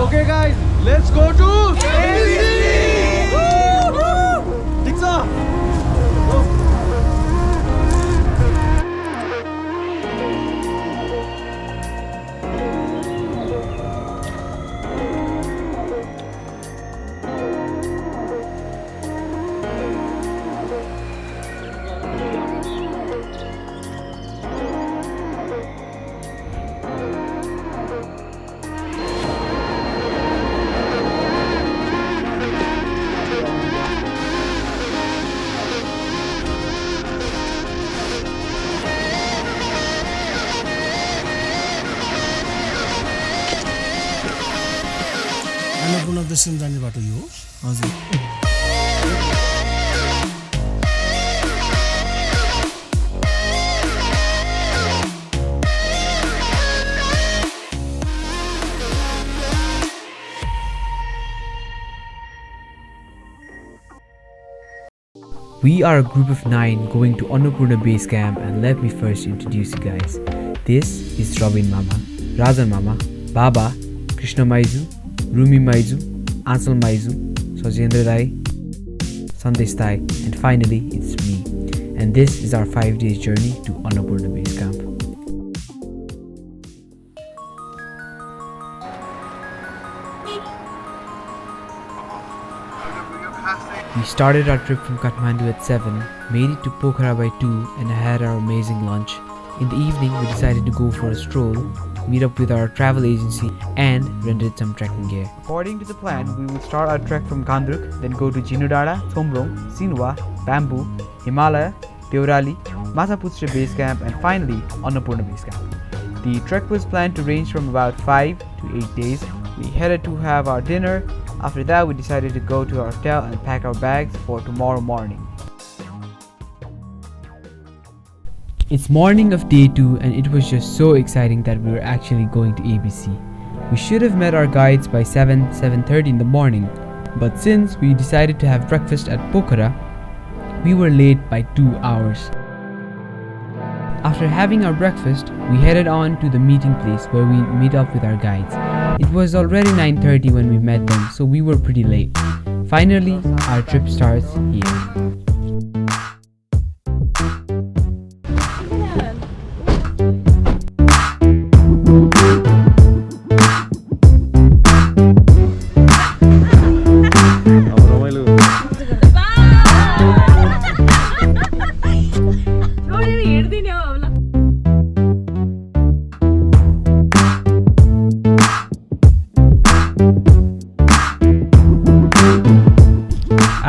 Okay guys, let's go to MBC! Woo! Annapurna Base Camp जाने बाटो यो हजुर We are a group of 9 going to Annapurna Base Camp, and let me first introduce you guys. This is Robin Mama, Rajan Mama, Baba, Krishna Maizu, Rumi Maizu, Ansal Maizu, Sojendra Rai, Sandesh Thai, and finally it's me. And this is our 5 days journey to Annapurna Base Camp. We started our trip from Kathmandu at 7, made it to Pokhara by 2 and had our amazing lunch. In the evening we decided to go for a stroll, meet up with our travel agency and rented some trekking gear. According to the plan, we will start our trek from Kandruk, then go to Jinudara, Chhomrong, Sinwa, Bamboo, Himalaya, Deorali, Mathis Base Camp and finally Annapurna Base Camp. The trek was planned to range from about 5 to 8 days. We headed to have our dinner. After that, we decided to go to our hotel and pack our bags for tomorrow morning. It's morning of day 2 and it was just so exciting that we were actually going to ABC. We should have met our guides by 7:30 in the morning, but since we decided to have breakfast at Pokhara, we were late by 2 hours. After having our breakfast, we headed on to the meeting place where we meet up with our guides. It was already 9:30 when we met them, so we were pretty late. Finally, our trip starts here.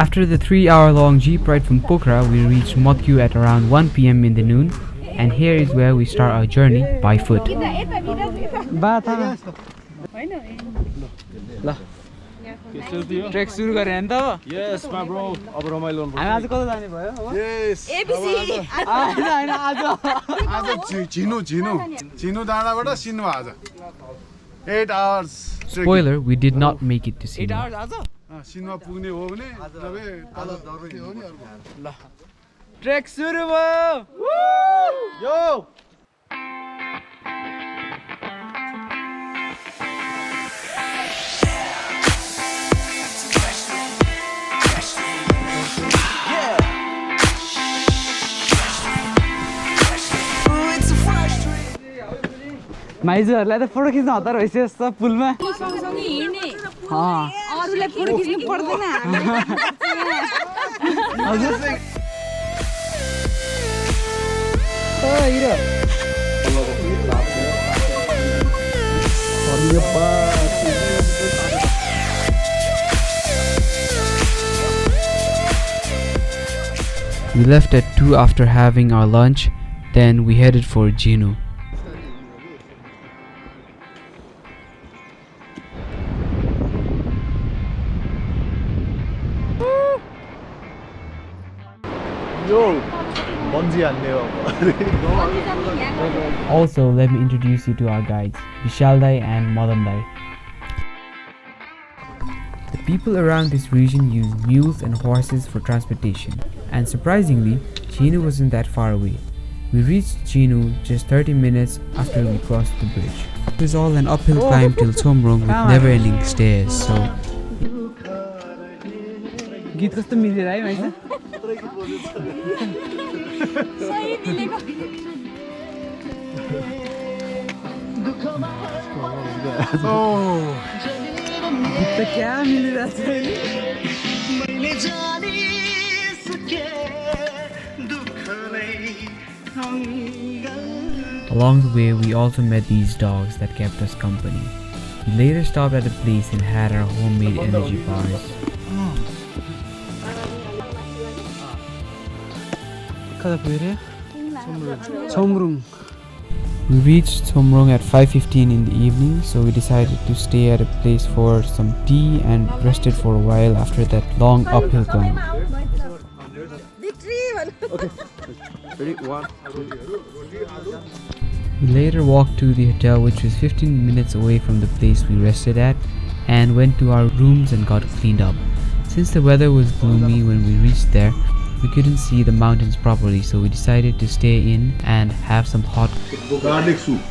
After the 3-hour-long jeep ride from Pokhara, we reached Motkyu at around 1 PM in the noon, and here is where we start our journey by foot. Trek सुरु गरे नि त Yes my bro अब रमाइलो हामी आज कता जाने भयो Yes ABC हैन आज झिनु डाँडाबाट सिन्वा आज 8 hours Spoiler, we did not make it to see. 8 hours आज सिन्वा पुग्ने हो भने तबे तल दर्ने हो नि अर्को ल ट्रेक सुरु भयो यो माइजूहरुलाई त फोटो खिच्न हतार भइसक्यो जस्तो पुलमा सँगसँगै हिँड्ने अरूलाई फोटो खिच्नु पर्दैन हजुर ओ हिरो We left at 2 after having our lunch, then we headed for Jinu. Also, let me introduce you to our guides, Vishaldai and Manandhar. The people around this region use mules and horses for transportation, and surprisingly, Chino wasn't that far away. We reached Chhinu just 30 minutes after we crossed the bridge. It was all an uphill climb till Chhomrong with never-ending stairs, so... गीत कस्तो मिलेर है माइसा सही मिलेको गीत त क्या मिलिरहेछ Along the way, we also met these dogs that kept us company. We later stopped at a place and had our homemade energy bars. Chhomrong. We reached Chhomrong at 5:15 in the evening, so we decided to stay at a place for some tea and rested for a while after that long uphill climb. We later walked to the hotel, which was 15 minutes away from the place we rested at, and went to our rooms and got cleaned up. Since the weather was gloomy when we reached there, we couldn't see the mountains properly, so we decided to stay in and have some hot garlic soup.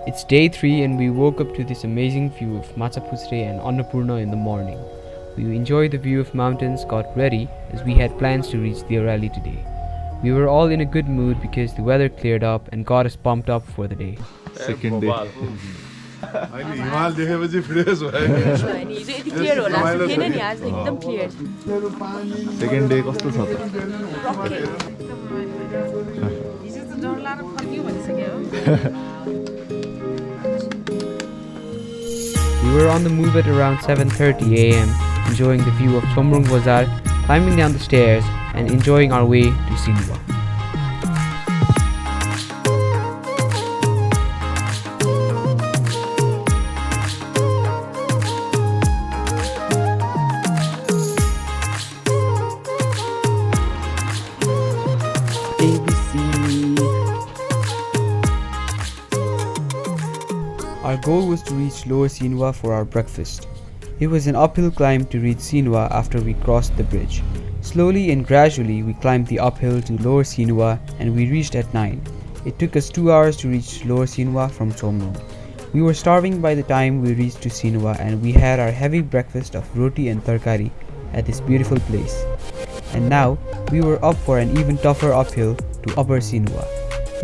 It's day 3 and we woke up to this amazing view of Machapusre and Annapurna in the morning. We enjoyed the view of mountains, got ready as we had plans to reach the rally today. We were all in a good mood because the weather cleared up and got us pumped up for the day. Second day. हिमाल देखेपछि fresh भयो नि हिजो यति clear होला जस्तो थिएन नि आज एकदम क्लियर सेकेन्ड डे कस्तो छ त हिजो त डर लाएर फर्कियो भनिसक्यो हो We were on the move at around 7:30 AM, enjoying the view of Chhomrong Bazaar, climbing down the stairs and enjoying our way to Sinwa. Our goal was to reach Lower Sinwa for our breakfast. It was an uphill climb to reach Sinwa after we crossed the bridge. Slowly and gradually we climbed the uphill to Lower Sinwa and we reached at 9. It took us 2 hours to reach Lower Sinwa from Chhomrong. We were starving by the time we reached to Sinwa and we had our heavy breakfast of roti and tarkari at this beautiful place. And now we were up for an even tougher uphill to Upper Sinwa.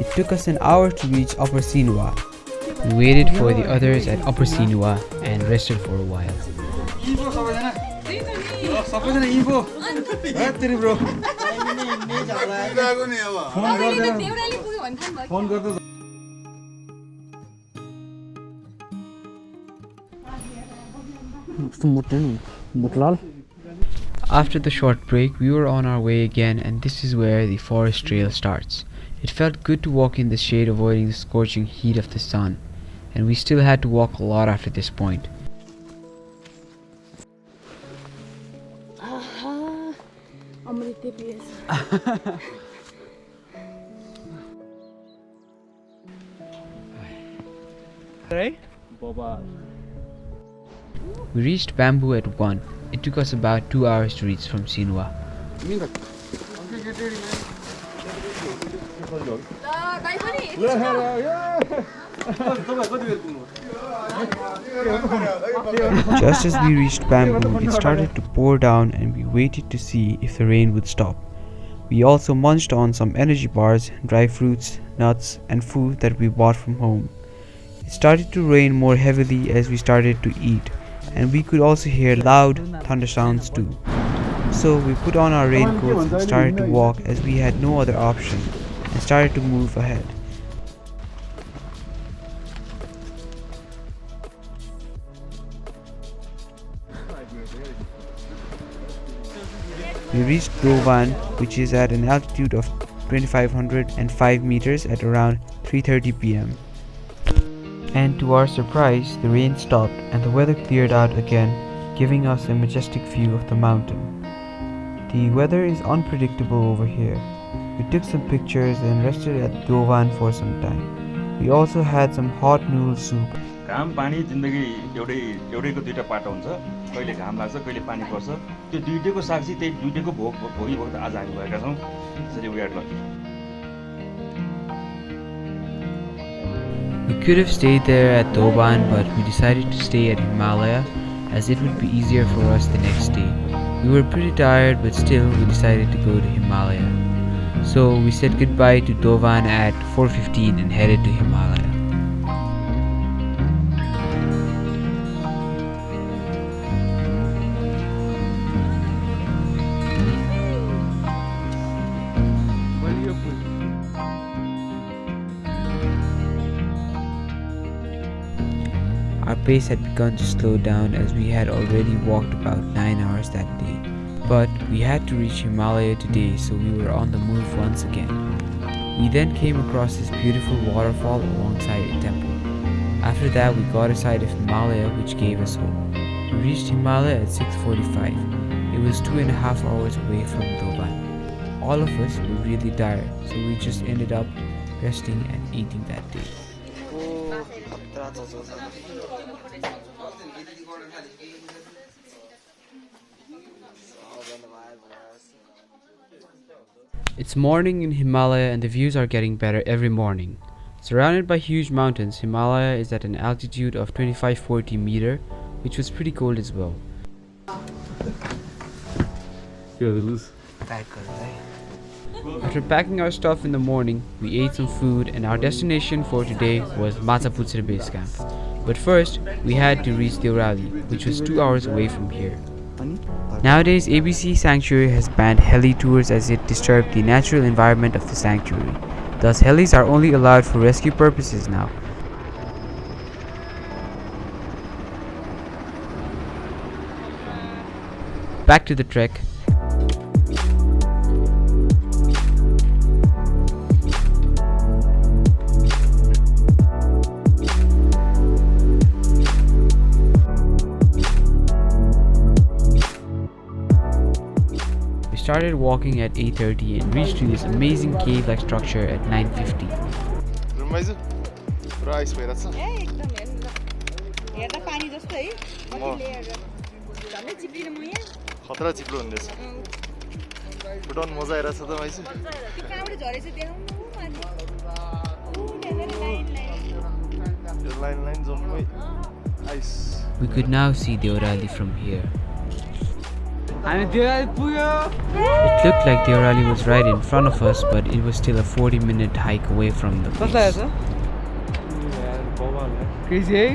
It took us an hour to reach Upper Sinwa. We waited for the others at Upper Sinwa and rested for a while. After the short break, we were on our way again, and this is where the forest trail starts. It felt good to walk in the shade, avoiding the scorching heat of the sun, and we still had to walk a lot after this point. We reached Bamboo at 1. It took us about 2 hours to reach from Sinwa. Just as we reached Bamboo, it started to pour down and we waited to see if the rain would stop. We also munched on some energy bars, dry fruits, nuts and food that we bought from home. It started to rain more heavily as we started to eat, and we could also hear loud thunder sounds too. So we put on our raincoats and started to walk as we had no other option, and started to move ahead. We reached Dovan, which is at an altitude of 2505 meters at around 3:30 p.m. And to our surprise, the rain stopped and the weather cleared out again, giving us a majestic view of the mountain. The weather is unpredictable over here. We took some pictures and rested at Dovan for some time. We also had some hot noodle soup. घाम पानी जिन्दगी एउटैको दुईटा पाटो हुन्छ कहिले घाम लाग्छ कहिले पानी पर्छ त्यो दुईटैको साक्षी त्यही दुईटैको भोगी भोग आज हामी भएका छौं त्यसैले we are lucky We could have stayed there at Dovan, but we decided to stay at Himalaya as it would be easier for us the next day. We were pretty tired, but still we decided to go to Himalaya. So we said goodbye to Dovan at 4:15 and headed to Himalaya. Our pace had begun to slow down as we had already walked about 9 hours that day. But we had to reach Himalaya today, so we were on the move once again. We then came across this beautiful waterfall alongside a temple. After that, we got a sight of Himalaya, which gave us hope. We reached Himalaya at 6:45. It was 2.5 hours away from Dovan. All of us were really tired, so we just ended up resting and eating that day. It's morning in Himalaya and the views are getting better every morning. Surrounded by huge mountains, Himalaya is at an altitude of 2540 meter, which was pretty cold as well. After packing our stuff in the morning, we ate some food and our destination for today was Annapurna Base Camp. But first, we had to reach Deorali, which was 2 hours away from here. Nowadays, ABC Sanctuary has banned heli tours as it disturbed the natural environment of the sanctuary. Thus, helis are only allowed for rescue purposes now. Back to the trek. We started walking at 8:30 and reached to this amazing cave-like structure at 9:50. We could now see Deorali from here. It looked like Deorali was right in front of us, but it was still a 40-minute hike away from the place. Crazy, eh?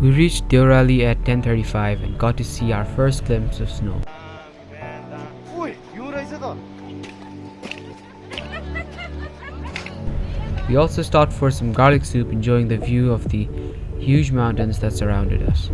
We reached Deorali at 10:35 and got to see our first glimpse of snow. We also stopped for some garlic soup, enjoying the view of the huge mountains that surrounded us.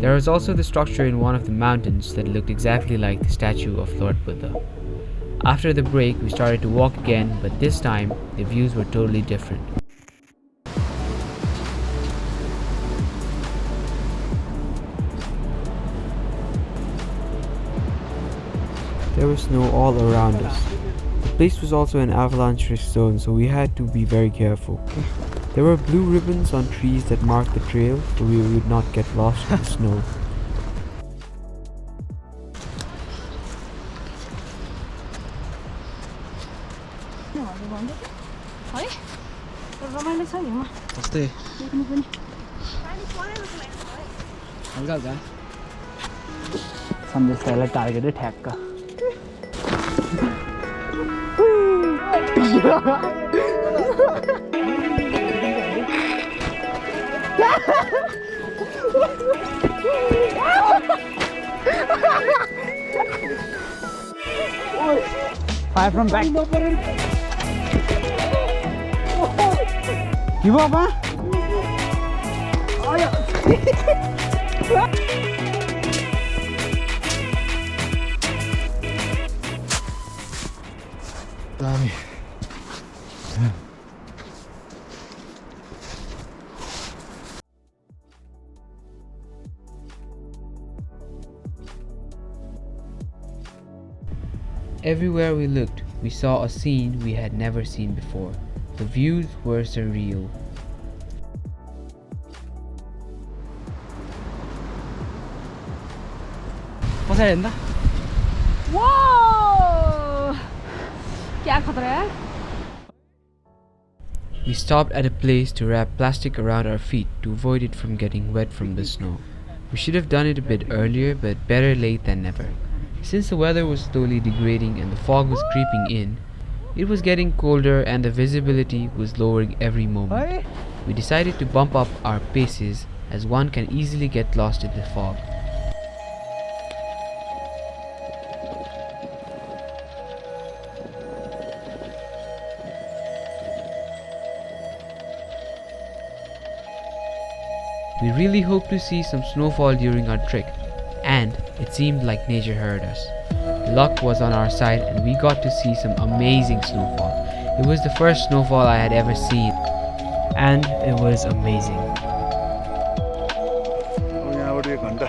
There was also the structure in one of the mountains that looked exactly like the statue of Lord Buddha. After the break, we started to walk again, but this time, the views were totally different. There was snow all around us. The place was also an avalanche risk zone, so we had to be very careful. There were blue ribbons on trees that marked the trail, so we would not get lost in the snow. सन्देशलाई टार्गेटै ठ्याक्क Fire from back. Give up, huh? दामी Everywhere we looked, we saw a scene we had never seen before. The views were surreal. पछाडि हेर्नु त Whoa! क्या खतरा है? We stopped at a place to wrap plastic around our feet to avoid it from getting wet from the snow. We should have done it a bit earlier, but better late than never. Since the weather was slowly degrading and the fog was creeping in, it was getting colder and the visibility was lowering every moment. We decided to bump up our paces as one can easily get lost in the fog. We really hoped to see some snowfall during our trek, and it seemed like nature heard us. Luck was on our side and we got to see some amazing snowfall. It was the first snowfall I had ever seen, and it was amazing. यहाँबाट 1 घण्टा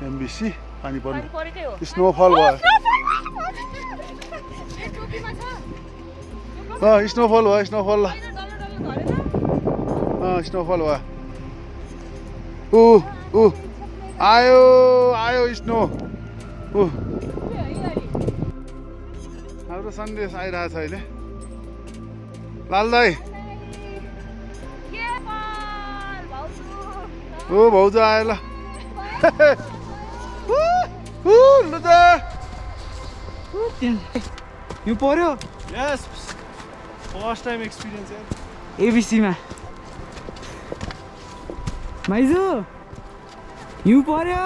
MBC पानी पर्नु snowfall भयो snowfall भयो snowfall snowfall भयो आयो snow हाम्रो सन्देश आइरहेछ अहिले लाल दाइ भाउजू आयो ल लुजा यो पर्यो यस फर्स्ट टाइम एक्सपिरियन्स यार ABC मा माइजु यो पर्यो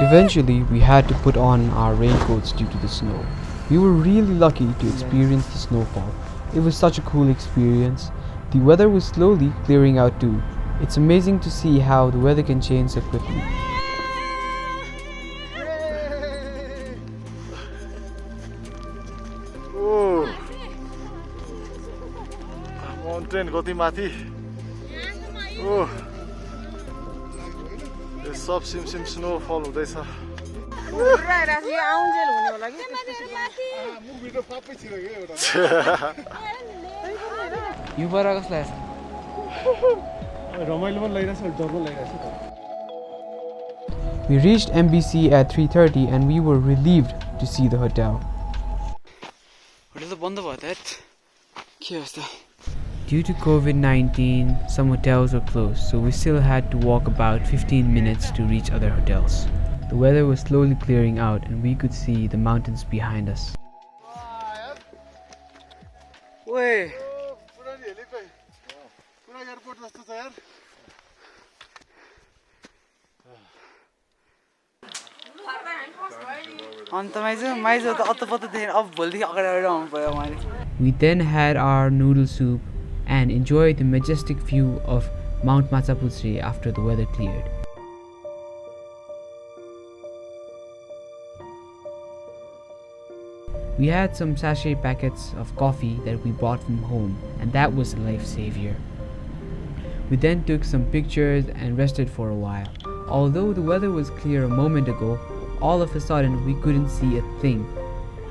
Eventually, we had to put on our raincoats due to the snow. We were really lucky to experience the snowfall. It was such a cool experience. The weather was slowly clearing out too. It's amazing to see how the weather can change so quickly. Mountain कति माथि सब सिमसिम snowfall हुँदैछ यो बरा कसलाई छ रमाइलो पनि लागिरहेछ डर पनि लागिरहेछ We reached MBC at 3:30 and we were relieved to see the hotel. Hotel त बन्द भयो त के अवस्था Due to COVID-19, some hotels were closed, so we still had to walk about 15 minutes to reach other hotels. The weather was slowly clearing out and we could see the mountains behind us. ओए अन्त माइजु त अत्तपत्तदेखि अब भोलिदेखि अगाडि आउनु पर्यो मैले We then had our noodle soup and enjoyed the majestic view of Mount Machapuchre after the weather cleared. We had some sachet packets of coffee that we brought from home, and that was a lifesaver. We then took some pictures and rested for a while. Although the weather was clear a moment ago, all of a sudden we couldn't see a thing.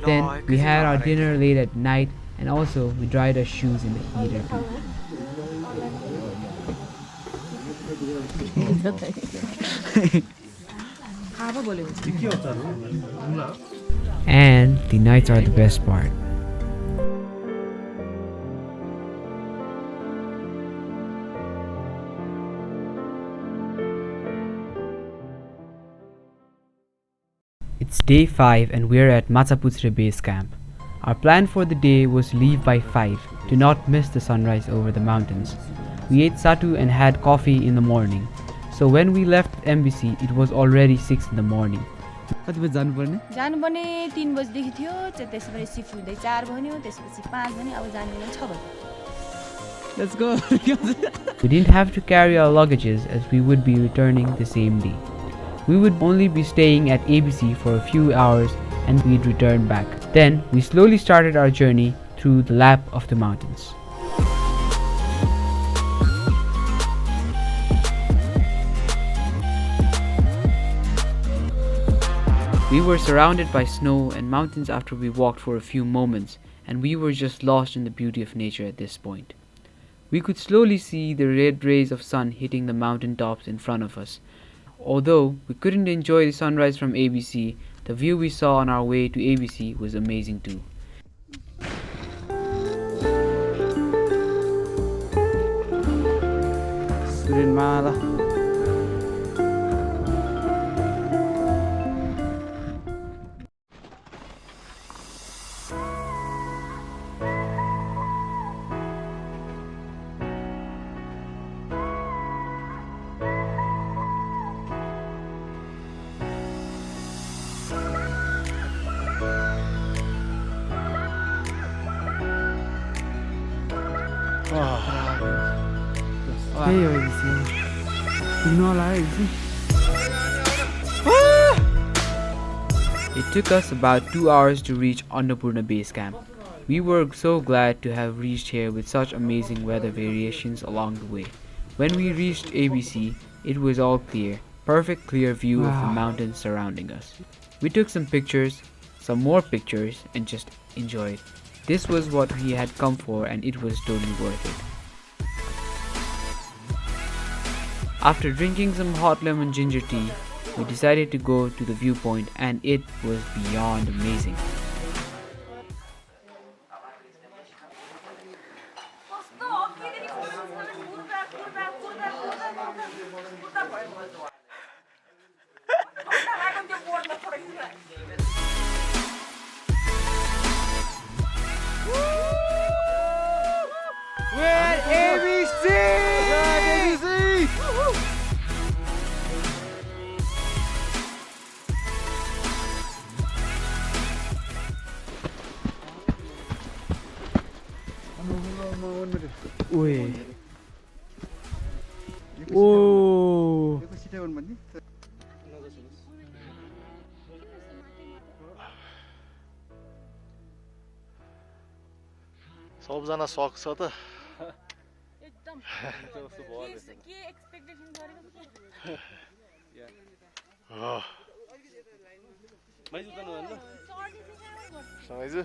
Then we had our dinner late at night, and also we dried our shoes in the heater too. And the nights are the best part. It's day 5 and we're at Machapuchre Base Camp. Our plan for the day was to leave by 5 to not miss the sunrise over the mountains. We ate satu and had coffee in the morning. So when we left MBC, it was already 6 in the morning. कति बजे जानुपर्ने? जानुपर्ने 3 बजेदेखि थियो, त्यसपछि shift हुँदै 4 भन्यो, त्यसपछि 5 भन्यो, अब जाने बेला 6 बजे. Let's go. We didn't have to carry our luggages as we would be returning the same day. We would only be staying at ABC for a few hours and we'd return back. Then we slowly started our journey through the lap of the mountains. We were surrounded by snow and mountains after we walked for a few moments, and we were just lost in the beauty of nature at this point. We could slowly see the red rays of sun hitting the mountain tops in front of us. Although we couldn't enjoy the sunrise from ABC, the view we saw on our way to ABC was amazing too. It took us about 2 hours to reach Annapurna Base Camp. We were so glad to have reached here with such amazing weather variations along the way. When we reached ABC, it was all clear, perfect clear view of the mountains surrounding us. We took some pictures, some more pictures, and just enjoyed. This was what we had come for and it was totally worth it. After drinking some hot lemon ginger tea, we decided to go to the viewpoint and it was beyond amazing. We're ABC! ABC! Oi. Oh. सबजना सक्छ त एकदम के expectation गरेको माइजु जानु भन्छ सँगैजु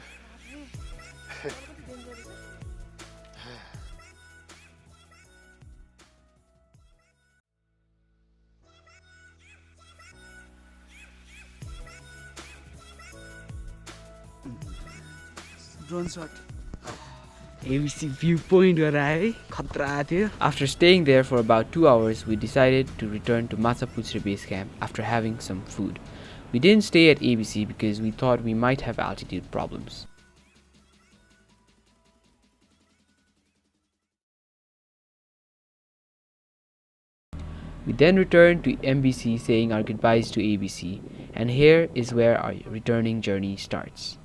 Drone shot. ABC viewpoint है खतरा थियो. After staying there for about 2 hours, we decided to return to Mathis Base Camp after having some food. We didn't stay at ABC because we thought we might have altitude problems. We then returned to MBC saying our goodbyes to ABC, and here is where our returning journey starts.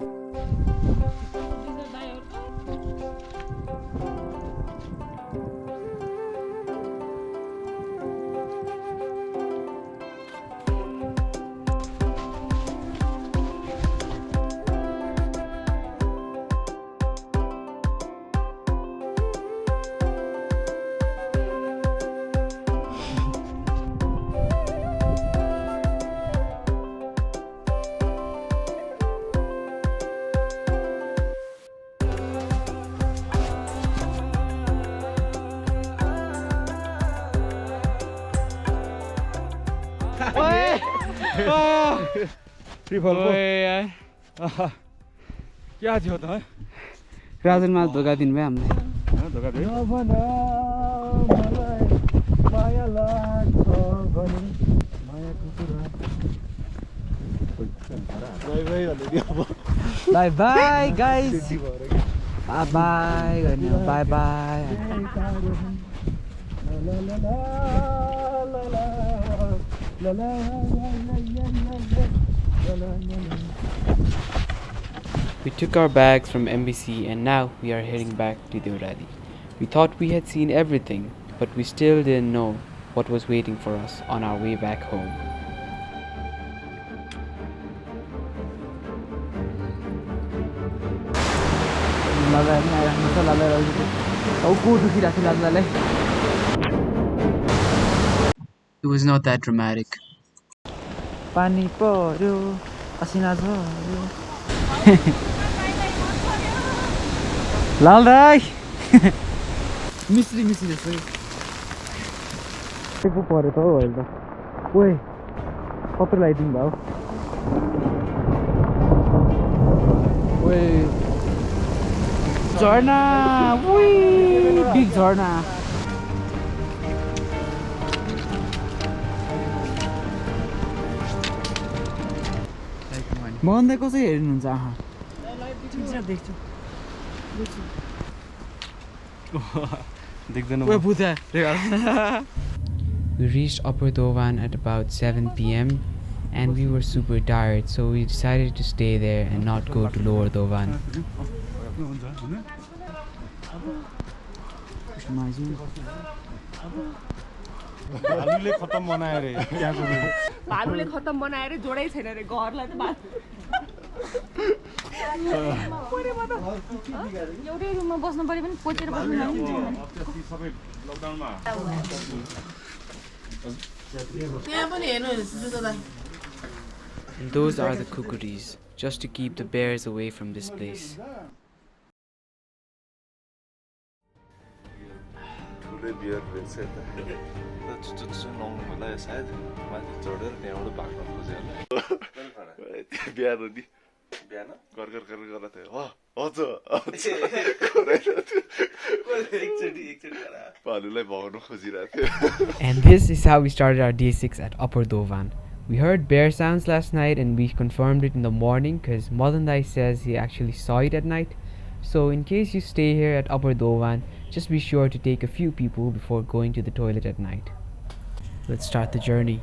क्या थियो त राजनमा धोका दिनु भयो हामीले धोका दियो by by guys by by by by We took our bags from MBC and now we are heading back to Deorali. We thought we had seen everything, but we still didn't know what was waiting for us on our way back home. It was not that dramatic. Pani poryo, asina jharyo. Lal dai. Misri jस्तो. Pो पर्यो त हो अहिले त. ओए. कत्रो lighting भयो. ओए. झरना. ओए. बिग झरना. Manandhar कसरी हेर्नुहुन्छ आहा देख्छु देख्दैन ओए भुता We reached Upper Dovan at about 7 p.m. and we were super tired, so we decided to stay there and not go to Lower Dovan. भालुले खतम बनायो रे त्यहाँको भालुले खतम बनाएर जोडै छैन रे घरलाई त एउटै रुममा बस्नु पर्यो पनि कोचेर बस्नु सबै लकडाउनमा त्यहाँ पनि हेर्नु सुजोलाई And those are the kukkuris, just to keep the bears away from this place. Beer रहेछ त नुहाउनु होला सायद माथि चढेर त्यहाँबाट भाग्न खोज्यो बिहान नि बिहान घर गर्दा थियो भालुलाई भगाउन खोजिरहेको थियो. And this is how we started our day 6 at Upper Dovan. We heard bear sounds last night and we confirmed it in the morning because Manandhar says he actually saw it at night. So in case you stay here at Upper Dovan, just be sure to take a few people before going to the toilet at night. Let's start the journey.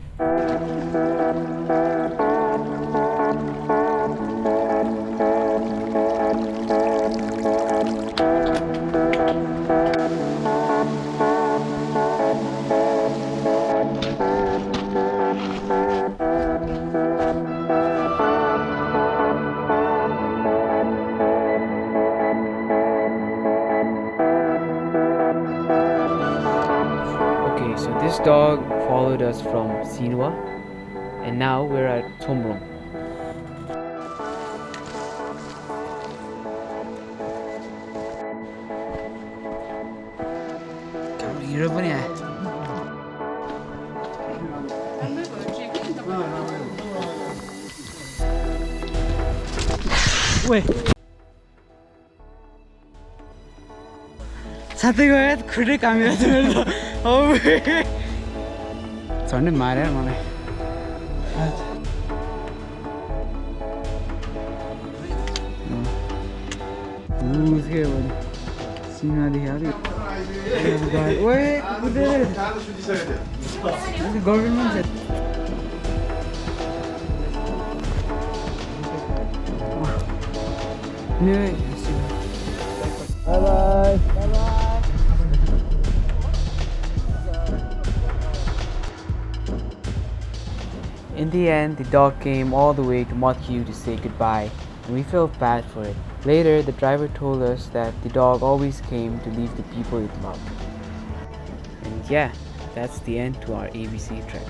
This dog followed us from Sinwa and now we're at Chhomrong. Wait. साथै गयो खुट्टै कामिरहेछ मेरो त झन्डै मार्यो मलाई के भयो सिनेमादेखि आयो ओए government by In the end, the dog came all the way to Mathis to say goodbye, and we felt bad for it. Later, the driver told us that the dog always came to leave the people it loved. And yeah, that's the end to our ABC trek.